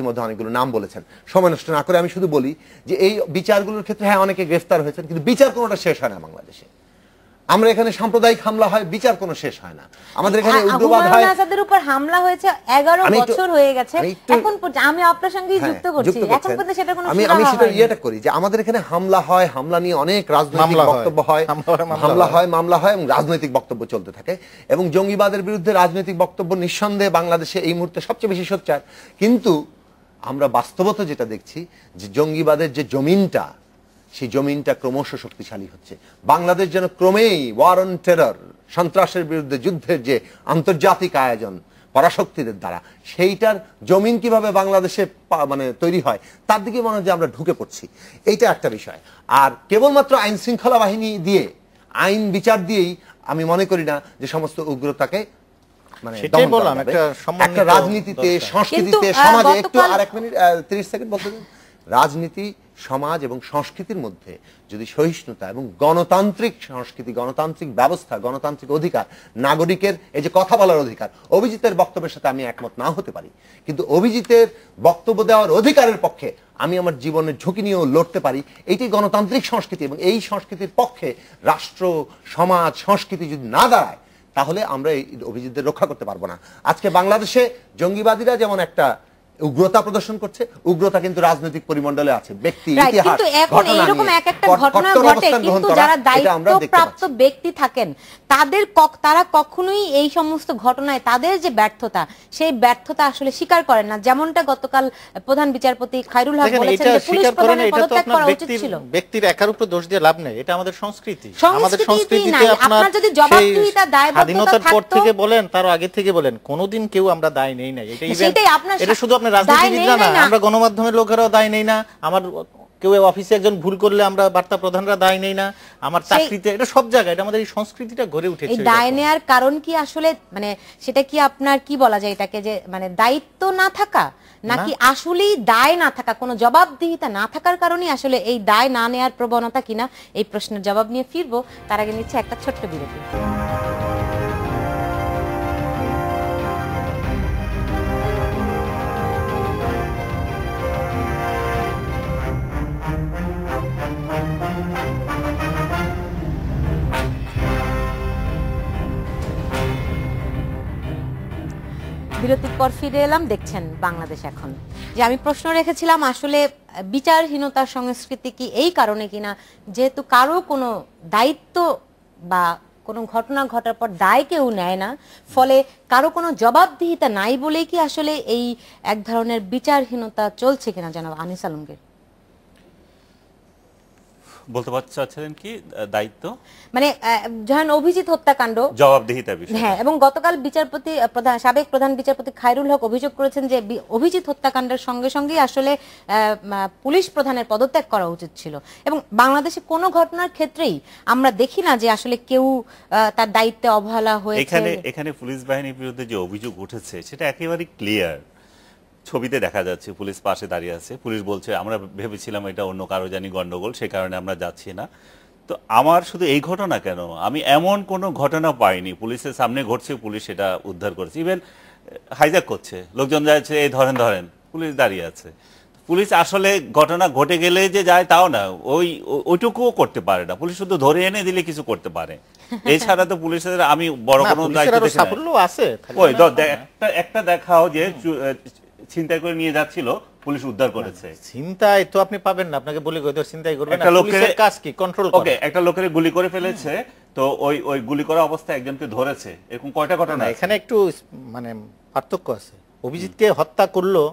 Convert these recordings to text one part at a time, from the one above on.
মধ্যে অনেকগুলো নাম বলেছেন, সময় নষ্ট না করে আমি শুধু বলি যে এই বিচারগুলোর ক্ষেত্রে হ্যাঁ অনেকে গ্রেফতার হয়েছেন, কিন্তু বিচার কোনোটা শেষ হয় না বাংলাদেশে। আমরা এখানে সাম্প্রদায়িক হামলা হয়, বিচার কোনো শেষ হয় না। আমাদের এখানে উগ্রবাদ হয়, আজাদের উপর হামলা হয়েছে 11 বছর হয়ে গেছে, এখন আমি আপনার সঙ্গে যুক্ত করছি, এখন পর্যন্ত সেটা কোনো আমি সেটা ইয়েটা করি যে আমাদের এখানে হামলা হয়, হামলা নিয়ে অনেক রাজনৈতিক বক্তব্য হয়, হামলা হয়, মামলা হয় এবং রাজনৈতিক বক্তব্য চলতে থাকে, এবং জঙ্গিবাদের বিরুদ্ধে রাজনৈতিক বক্তব্য নিঃসন্দেহে বাংলাদেশে এই মুহূর্তে সবচেয়ে বেশি সোচ্চার। কিন্তু আমরা বাস্তবতা যেটা দেখছি যে জঙ্গিবাদের যে জমিনটা, সেই জমিনটা ক্রমশ শক্তিশালী হচ্ছে। বাংলাদেশ যেন ক্রমেই ওয়ার অন টেরর, সন্ত্রাসের বিরুদ্ধে যুদ্ধের যে আন্তর্জাতিক আয়োজন পরাশক্তিদের দ্বারা, সেইটার জমিন কিভাবে বাংলাদেশে মানে তৈরি হয় তার দিকে মনে হয় যে আমরা ঢুকে পড়ছি। এইটা একটা বিষয়। আর কেবলমাত্র আইন শৃঙ্খলা বাহিনী দিয়ে, আইন বিচার দিয়েই আমি মনে করি না যে সমস্ত উগ্রতাকে একটা রাজনীতিতে, সংস্কৃতিতে, সমাজে একটু আর 1 মিনিট 30 সেকেন্ড বলতে দিন। রাজনীতি, সমাজ এবং সংস্কৃতির মধ্যে যদি সহিষ্ণুতা এবং গণতান্ত্রিক সংস্কৃতি, গণতান্ত্রিক ব্যবস্থা, গণতান্ত্রিক অধিকার, নাগরিকের এই যে কথা বলার অধিকার, অভিজিতের বক্তব্যের সাথে আমি একমত না হতে পারি, কিন্তু অভিজিতের বক্তব্য দেওয়ার অধিকারের পক্ষে আমি আমার জীবনের ঝুঁকি নিয়েও লড়তে পারি, এইটাই গণতান্ত্রিক সংস্কৃতি। এবং এই সংস্কৃতির পক্ষে রাষ্ট্র, সমাজ, সংস্কৃতি যদি না দাঁড়ায় তাহলে আমরা এই অভিজিতদের রক্ষা করতে পারবো না। আজকে বাংলাদেশে জঙ্গিবাদীরা যেমন একটা উগ্রতা প্রদর্শন করছে, উগ্রতা কিন্তু রাজনৈতিক পরিমণ্ডলে আছে, ব্যক্তি, ইতিহাস, কিন্তু এখন এরকম এক একটা ঘটনা ঘটে, কিন্তু যারা দায়িত্বপ্রাপ্ত ব্যক্তি থাকেন তারা কখনোই এই সমস্ত ঘটনায় তাদের যে ব্যর্থতা, সেই ব্যর্থতা আসলে স্বীকার করেন না। যেমনটা গতকাল প্রধান বিচারপতি খায়রুল হক বলেছেন যে পুলিশ প্রধানের পদত্যাগ করা উচিত ছিল। ব্যক্তির একার উপর দোষ দিয়ে লাভ নেই, এটা আমাদের সংস্কৃতি। আমাদের সংস্কৃতিতে আপনার যদি জবাবদিহিতা, দায়বদ্ধতা স্বাধীনতার পর থেকে বলেন, তার আগে থেকে বলেন, কোনোদিন কেউ আমরা দায় নেই না। এটা শুধু রাজনীতিবিদরা না, আমরা গণমাধ্যমের লোকেরাও দায় নেই না। আমার কেউ অফিসে একজন ভুল করলে আমরা বার্তা প্রধানরা দায় নেই না, আমার চাকরিতে, এটা সব জায়গায়, এটা আমাদের এই সংস্কৃতিটা গড়ে উঠেছে। এই দায় নেয়ার কারণ কি আসলে, মানে সেটা কি আপনার কি বলা যায় এটাকে, যে মানে দায়িত্ব না থাকা, নাকি আসলেই দায় না থাকা, কোনো জবাবদিহিতা না থাকার কারণেই আসলে এই দায় না নেয়ার প্রবণতা কিনা, এই প্রশ্নের জবাব নিয়ে ফিরবো। তার আগে নিচ্ছে একটা ছোট্ট বিরতি। বিরতির পর ফিরে এলাম, দেখছেন বাংলাদেশ এখন। যে আমি প্রশ্ন রেখেছিলাম আসলে বিচারহীনতার সংস্কৃতি কি এই কারণে কিনা, যেহেতু কারো কোনো দায়িত্ব বা কোনো ঘটনা ঘটার পর দায় কেউ নেয় না, ফলে কারো কোনো জবাবদিহিতা নাই বলেই কি আসলে এই এক ধরনের বিচারহীনতা চলছে কিনা জনাব আনিস আলমগীর? বলতে চাচ্ছেন কি দায়িত্ব, মানে যখন অভিজিৎ হত্যাকাণ্ড, জবাবদিহিতা বিষয়, হ্যাঁ, এবং গতকাল বিচারপতি সাবেক প্রধান বিচারপতি খায়রুল হক অভিযোগ করেছেন যে অভিজিৎ হত্যাকাণ্ডের সঙ্গে সঙ্গে আসলে পুলিশ প্রধানের পদত্যাগ করা উচিত ছিল। এবং বাংলাদেশে কোনো ঘটনার ক্ষেত্রেই আমরা দেখি না যে আসলে কেউ তার দায়িত্বে অবহেলা হয়েছে। এখানে পুলিশ বাহিনীর বিরুদ্ধে যে অভিযোগ উঠেছে সেটা একেবারে ক্লিয়ার, ছবিতে দেখা যাচ্ছে পুলিশ পাশে দাঁড়িয়ে আছে, পুলিশ বলছে আমরা ভেবেছিলাম এটা অন্য কারো জানি গন্ডগোল, সে কারণে আমরা যাচ্ছি না। তো আমার শুধু এই ঘটনা কেন, আমি এমন কোনো ঘটনা পাইনি পুলিশের সামনে ঘটছে পুলিশ সেটা উদ্ধার করেছে। ইভেন হাইজ্যাক করছে, লোকজন যাচ্ছে এই ধরেন ধরেন, পুলিশ দাঁড়িয়ে আছে। পুলিশ আসলে ঘটনা ঘটে গেলে যে যায় তাও না, ওইটুকুও করতে পারে না। পুলিশ শুধু ধরে এনে দিলে কিছু করতে পারে, এছাড়া তো পুলিশের আমি বড় কোনো দায়িত্ব দেখি না। একটা দেখাও যে ছিনতাই করে নিয়ে যাচ্ছিল, পুলিশ উদ্ধার করেছে। ছিনতাই তো আপনি পাবেন না, আপনাকে বলে গো ছিনতাই করবেন না, পুলিশের কাজ কি কন্ট্রোল করা। ওকে, একটা লোকের গুলি করে ফেলেছে, তো ওই গুলি করা অবস্থায় একজনকে ধরেছে, এরকম কয়টা ঘটনা? এখানে একটু মানে পার্থক্য আছে। অভিজিৎকে হত্যা করলো,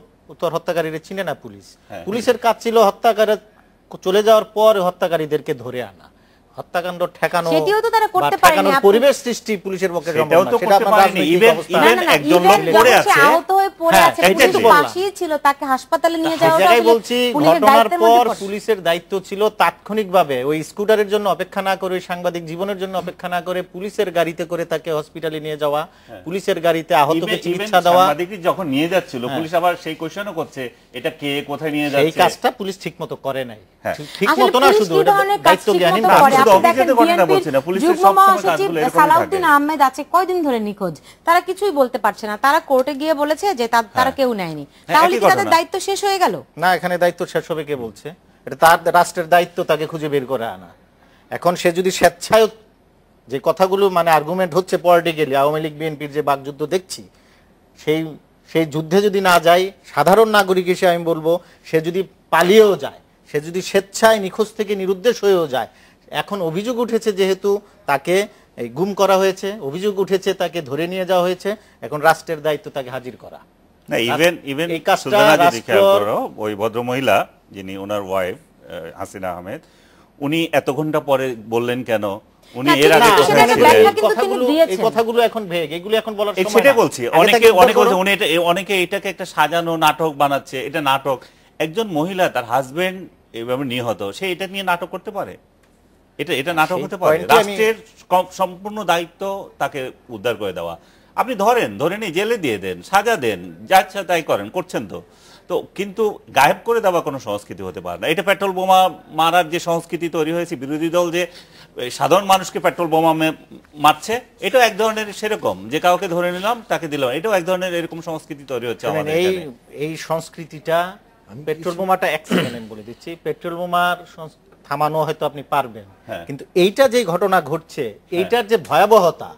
তো হত্যাকারীরা চিনে না পুলিশ। পুলিশের কাজ ছিল হত্যাকারী চলে যাওয়ার পর হত্যাকারীদেরকে ধরে আনা, হত্যাকাণ্ড ঠেকানো, সেটিও তো তারা করতে পারেনি। পরিবেশ সৃষ্টি পুলিশের পক্ষে সম্ভব না, সেটা আপনার রাজনৈতিক অবস্থা। ইভেন একজন লোক পড়ে আছে, আহত হয়ে পড়ে আছে, পুলিশ পাশেই ছিল, তাকে হাসপাতালে নিয়ে যাওয়া জায়গায় বলছি। ঘটনার পর পুলিশের দায়িত্ব ছিল তাৎক্ষণিকভাবে ওই স্কুটারের জন্য অপেক্ষা না করে, সাংবাদিক জীবনের জন্য অপেক্ষা না করে, পুলিশের গাড়িতে করে তাকে হসপিটালে নিয়ে যাওয়া, পুলিশের গাড়িতে আহতকে চিকিৎসা দেওয়া। সাংবাদিক যখন নিয়ে যাচ্ছিল, পুলিশ আবার সেই কোশ্চেনও করছে এটা কে কোথায় নিয়ে যাচ্ছে, এই কাজটা পুলিশ ঠিকমতো করে নাই। ঠিকমতো না, শুধু দায়িত্ব জ্ঞানহীন। সালাউদ্দিন আহমেদ আছে কয়দিন ধরে নিখোঁজ, তারা কিছুই বলতে পারছে না, তারা কোর্টে গিয়ে বলেছে যে তারা কেউ নেয়নি, তাহলে কি তাদের দায়িত্ব শেষ হয়ে গেল? না, এখানে দায়িত্ব শেষ হবে কে বলছে? এটা তার রাষ্ট্রের দায়িত্ব তাকে খুঁজে বের করে আনা। এখন সে যদি স্বেচ্ছায় যে কথাগুলো মানে আর্গুমেন্ট হচ্ছে পলিটিক্যালি, আওয়ামী লীগ বিএনপির যে বাকযুদ্ধ দেখছি, সেই যুদ্ধে যদি না যায়, সাধারণ নাগরিক হিসেবে আমি বলবো সে যদি পালিয়েও যায়, সে যদি স্বেচ্ছায় নিখোঁজ থেকে নিরুদ্দেশ হয়েও যায়, এখন অভিযোগ উঠেছে যেহেতু তাকে গুম করা হয়েছে, অভিযোগ উঠেছে তাকে ধরে নিয়ে যাওয়া হয়েছে, এখন রাষ্ট্রের দায়িত্ব তাকে হাজির করা। না, ইভেন এই কাজটা যদি খেয়াল করো, ওই ভদ্রমহিলা যিনি ওনার ওয়াইফ হাসিনা আহমেদ, উনি এত ঘন্টা পরে বললেন কেন? উনি এর আগে এই কথাগুলো এখন ভেগ, এগুলো এখন বলার সময় না। সেটাই বলছি, অনেকে এটাকে একটা সাজানো নাটক বানাচ্ছে, এটা নাটক। একজন মহিলা, তার হাজবেন্ড এভাবে নিহত, সে এটা নিয়ে নাটক করতে পারে? এটা নাটক হতে পারে? রাষ্ট্রের সম্পূর্ণ দায়িত্ব তাকে উদ্ধার করে দেওয়া। আপনি ধরে নিয়ে জেলে দিয়ে দেন, সাজা দেন, যা ইচ্ছা তাই করেন, করছেন তো কিন্তু গায়েব করে দেওয়া কোনো সংস্কৃতি হতে পারে না। এটা পেট্রোল বোমা মারার যে সংস্কৃতি তৈরি হয়েছে, বিরোধী দল যে সাধারণ মানুষকে পেট্রোল বোমা মারছে, এটাও এক ধরনের সেরকম, যে কাউকে ধরে নিলাম তাকে দিলাম, এটাও এক ধরনের এরকম সংস্কৃতি তৈরি হচ্ছে আমাদের। এই সংস্কৃতিটা, পেট্রোল বোমাটা আমি বলে দিচ্ছি, পেট্রোল বোমার থামানো হয়তো আপনি পারবেন, কিন্তু এইটা যে ঘটনা ঘটছে, এইটার যে ভয়াবহতা,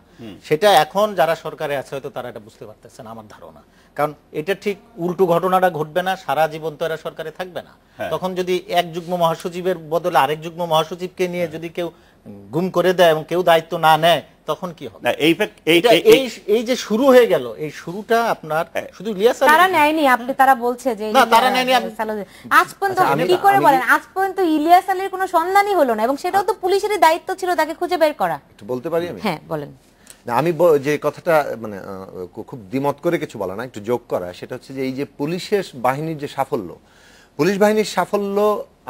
সেটা এখন যারা সরকারে আছে হয়তো তারা এটা বুঝতে পারতেছে না আমার ধারণা। কারণ এটা ঠিক উল্টো ঘটনাটা ঘটবে না, সারা জীবন তো এরা সরকারে থাকবে না। তখন যদি এক যুগ্ম মহাসচিবের বদলে আরেক যুগ্ম মহাসচিবকে নিয়ে যদি কেউ গুম করে দেয় এবং কেউ দায়িত্ব না নেয়, তখন কি হবে? এই যে শুরু হয়ে গেল, এই শুরুটা আপনার শুধু ইলিয়াস আলী তারা নেয়নি, তারা বলছে যে না তারা নেয়নি। আজ পর্যন্ত কি করে বলেন, আজ পর্যন্ত ইলিয়াস আলীর কোনো সন্ধানই হলো না, এবং সেটাও তো পুলিশেরই দায়িত্ব ছিল তাকে খুঁজে বের করা। একটু বলতে পারি আমি? হ্যাঁ বলেন। আমি যে কথাটা মানে খুব দ্বিমত করে কিছু বলা না, একটু যোগ করা, সেটা হচ্ছে যে এই যে পুলিশের বাহিনীর যে সাফল্য, পুলিশ বাহিনীর সাফল্য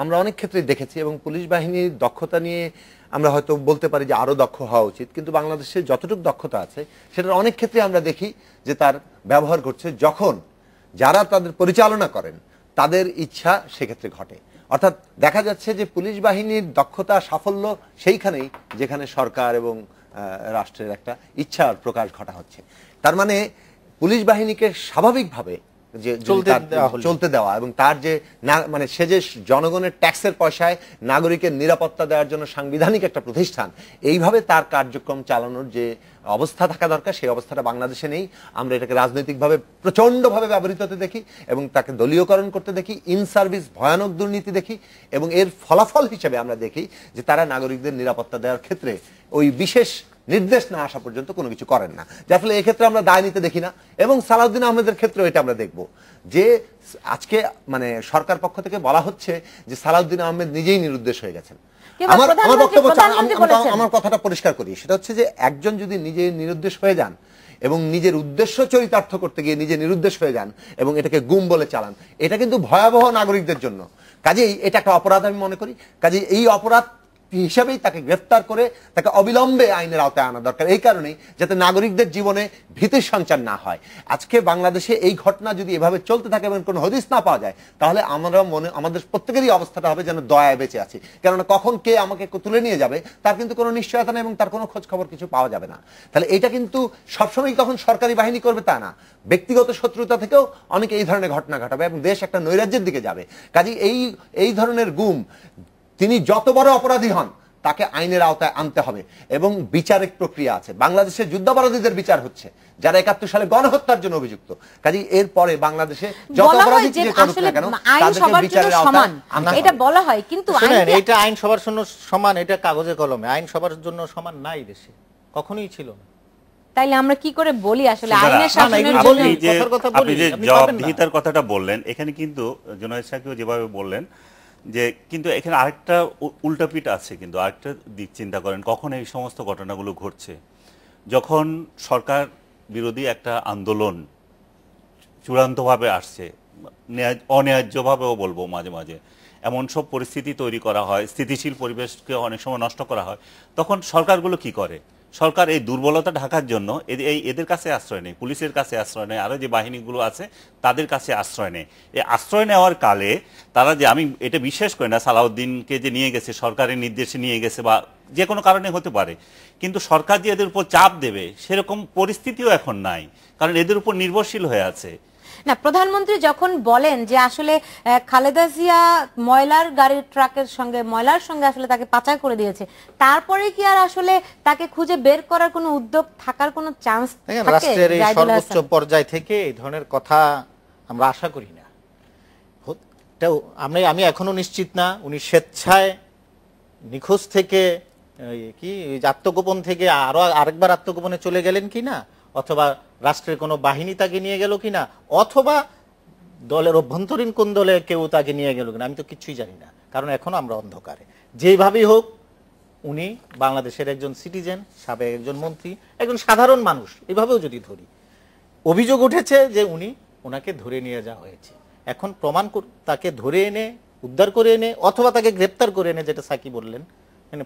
আমরা অনেক ক্ষেত্রে দেখেছি, এবং পুলিশ বাহিনীর দক্ষতা নিয়ে আমরা হয়তো বলতে পারি যে আরো দক্ষ হওয়া উচিত, কিন্তু বাংলাদেশে যতটুকু দক্ষতা আছে সেটার অনেক ক্ষেত্রে আমরা দেখি যে তার ব্যবহার করছে যখন যারা তাদের পরিচালনা করেন তাদের ইচ্ছা সেক্ষেত্রে ঘটে। অর্থাৎ দেখা যাচ্ছে যে পুলিশ বাহিনীর দক্ষতা সাফল্য সেইখানেই যেখানে সরকার এবং রাষ্ট্রের একটা ইচ্ছার প্রকাশ ঘটা হচ্ছে। তার মানে পুলিশ বাহিনীকে স্বাভাবিকভাবে যে চলতে দেওয়া, এবং তার যে মানে সে যে জনগণের ট্যাক্সের পয়সায় নাগরিকের নিরাপত্তা দেওয়ার জন্য সাংবিধানিক একটা প্রতিষ্ঠান, এইভাবে তার কার্যক্রম চালানোর যে অবস্থা থাকা দরকার, সেই অবস্থাটা বাংলাদেশে নেই। আমরা এটাকে রাজনৈতিকভাবে প্রচন্ডভাবে ব্যবহৃত হতে দেখি, এবং তাকে দলীয়করণ করতে দেখি, ইন সার্ভিস ভয়ানক দুর্নীতি দেখি, এবং এর ফলাফল হিসেবে আমরা দেখি যে তারা নাগরিকদের নিরাপত্তা দেওয়ার ক্ষেত্রে ওই বিশেষ নির্দেশ না আসা পর্যন্ত কোনো কিছু করেন না, যার ফলে এক্ষেত্রে আমরা দায় নিতে দেখি না। এবং সালাউদ্দিন আহমেদের ক্ষেত্রে এটা আমরা দেখব যে আজকে মানে সরকার পক্ষ থেকে বলা হচ্ছে যে সালাউদ্দিন আহমেদ নিজেই নিরুদ্দেশ হয়ে গেছেন। আমার কথাটা পরিষ্কার করি, সেটা হচ্ছে যে একজন যদি নিজে নিরুদ্দেশ হয়ে যান এবং নিজের উদ্দেশ্য চরিতার্থ করতে গিয়ে নিজে নিরুদ্দেশ হয়ে যান এবং এটাকে গুম বলে চালান, এটা কিন্তু ভয়াবহ নাগরিকদের জন্য। কাজেই এটা একটা অপরাধ আমি মনে করি। কাজেই এই অপরাধ হিসাবেই তাকে গ্রেফতার করে তাকে অবিলম্বে আইনের আওতায় আনা দরকার, এই কারণেই যাতে নাগরিকদের জীবনে ভীতির সঞ্চার না হয়। আজকে বাংলাদেশে এই ঘটনা যদি এভাবে চলতে থাকে এবং কোনো হদিস না পাওয়া যায়, তাহলে আমাদের প্রত্যেকেরই অবস্থাটা হবে যেন দয়ায় বেঁচে আছি। কেননা কখন কে আমাকে তুলে নিয়ে যাবে তার কিন্তু কোনো নিশ্চয়তা নেই, এবং তার কোনো খোঁজ খবর কিছু পাওয়া যাবে না। তাহলে এটা কিন্তু সবসময় তখন সরকারি বাহিনী করবে তা না, ব্যক্তিগত শত্রুতা থেকেও অনেকে এই ধরনের ঘটনা ঘটাবে এবং দেশ একটা নৈরাজ্যের দিকে যাবে। কাজেই এই ধরনের গুম, তিনি যত বড় অপরাধী হন তাকে আইনের আওতায় আনতে হবে, এবং বিচারিক প্রক্রিয়া আছে। বাংলাদেশে যুদ্ধাপরাধীদের বিচার হচ্ছে যারা 71 সালে গণহত্যার জন্য অভিযুক্ত। কাজেই এরপরে বাংলাদেশে যত অপরাধী যে করুক না কেন তাদেরকে বিচারের আওতায় আনা হবে। এটা বলা হয়, কিন্তু এটা আইন সবার জন্য সমান, এটা কাগজে কলমে। আইন সবার জন্য সমান নাই দেশে, কখনোই ছিল না। তাইলে আমরা কি করে বলি আসলে আইনের শাসনের জন্য আপনি যে জবাবদিহিতার কথাটা বললেন, এখানে কিন্তু জুনায়েদ সাকিব যেভাবে বললেন যে, কিন্তু এখানে আরেকটা উল্টাপিঠ আছে, কিন্তু আরেকটা দিক চিন্তা করেন, কখন এই সমস্ত ঘটনাগুলো ঘটছে যখন সরকার বিরোধী একটা আন্দোলন চূড়ান্তভাবে আসছে, অন্যায্যভাবেও বলবো মাঝে মাঝে, এমন সব পরিস্থিতি তৈরি করা হয়, স্থিতিশীল পরিবেশকে অনেক সময় নষ্ট করা হয়, তখন সরকারগুলো কি করে? সরকার এই দুর্বলতা ঢাকার জন্য এদের কাছে আশ্রয় নেই, পুলিশের কাছে আশ্রয় নেই, আরো যে বাহিনীগুলো আছে তাদের কাছে আশ্রয় নেই। এই আশ্রয় নেওয়ার কালে তারা যে, আমি এটা বিশ্বাস করি না সালাউদ্দিনকে যে নিয়ে গেছে সরকারের নির্দেশে নিয়ে গেছে বা যে কোনো কারণে হতে পারে, কিন্তু সরকার যে এদের উপর চাপ দেবে সেরকম পরিস্থিতিও এখন নাই, কারণ এদের উপর নির্ভরশীল হয়ে আছে। না, প্রধানমন্ত্রী যখন বলেন যে আসলে খালেদা জিয়া ময়লার গাড়ির ট্রাকের সঙ্গে ময়লার সঙ্গে আসলে তাকে পাচার করে দিয়েছে, তারপরে কি আর আসলে তাকে খুঁজে বের করার কোনো উদ্যোগ থাকার কোনো চান্স থাকে? রাষ্ট্রের এই সর্বোচ্চ পর্যায় থেকে এই ধরনের কথা আমরা আশা করি না। আমি এখনো নিশ্চিত না উনি স্বেচ্ছায় নিখোঁজ থেকে কি আত্মগোপন থেকে আরো আরেকবার আত্মগোপনে চলে গেলেন কিনা, অথবা রাষ্ট্রের কোনো বাহিনী তাকে নিয়ে গেল কিনা, অথবা দলের অভ্যন্তরীণ কোন দলে কেউ তাকে নিয়ে গেল কিনা, আমি তো কিছুই জানি না, কারণ এখনো আমরা অন্ধকারে। যেভাবেই হোক উনি বাংলাদেশের একজন সিটিজেন, সাবেক একজন মন্ত্রী, একজন সাধারণ মানুষ, এভাবেও যদি ধরি, অভিযোগ উঠেছে যে ওনাকে ধরে নিয়ে যাওয়া হয়েছে। এখন প্রমাণ তাকে ধরে এনে উদ্ধার করে এনে অথবা তাকে গ্রেপ্তার করে এনে, যেটা সাকি বললেন,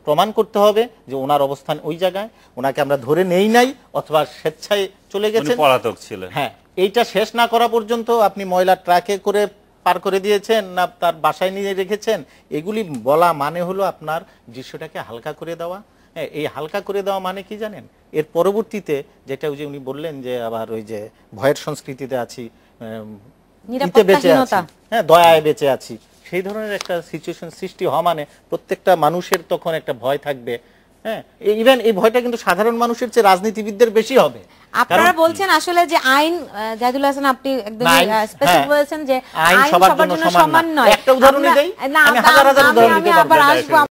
প্রমাণ করতে হবে যে ওনার অবস্থান ওই জায়গায়, ওনাকে আমরা ধরে নেই নাই অথবা স্বেচ্ছায় চলে গেছেন, পলাতক ছিলেন। হ্যাঁ, এইটা শেষ না করা পর্যন্ত আপনি ময়লা ট্রাকে করে পার করে দিয়েছেন না তার বাসায় নিয়ে রেখেছেন, এগুলি বলা মানে হলো আপনার দৃশ্যটাকে হালকা করে দেওয়া। এই হালকা করে দেওয়া মানে কি জানেন, এর পরবর্তীতে যেটা ওই যে উনি বললেন যে আবার ওই যে ভয়ের সংস্কৃতিতে আছি, বেঁচে আছি, হ্যাঁ দয়ায় বেঁচে আছি, সেই ধরনের একটা সিচুয়েশন সৃষ্টি হওয়া মানে প্রত্যেকটা মানুষের তখন একটা ভয় থাকবে। হ্যাঁ, ইভেন এই ভয়টা কিন্তু সাধারণ মানুষের চেয়ে রাজনীতিবিদদের বেশি হবে। আপনারা বলছেন আসলে যে আইন, জাহিদুল হাসান আপনি একদম স্পেসিফিক বলেছেন যে আইন সবার জন্য সমান নয়। একটা উদাহরণ দেই, আমি হাজার হাজার উদাহরণ দিতে পারবো।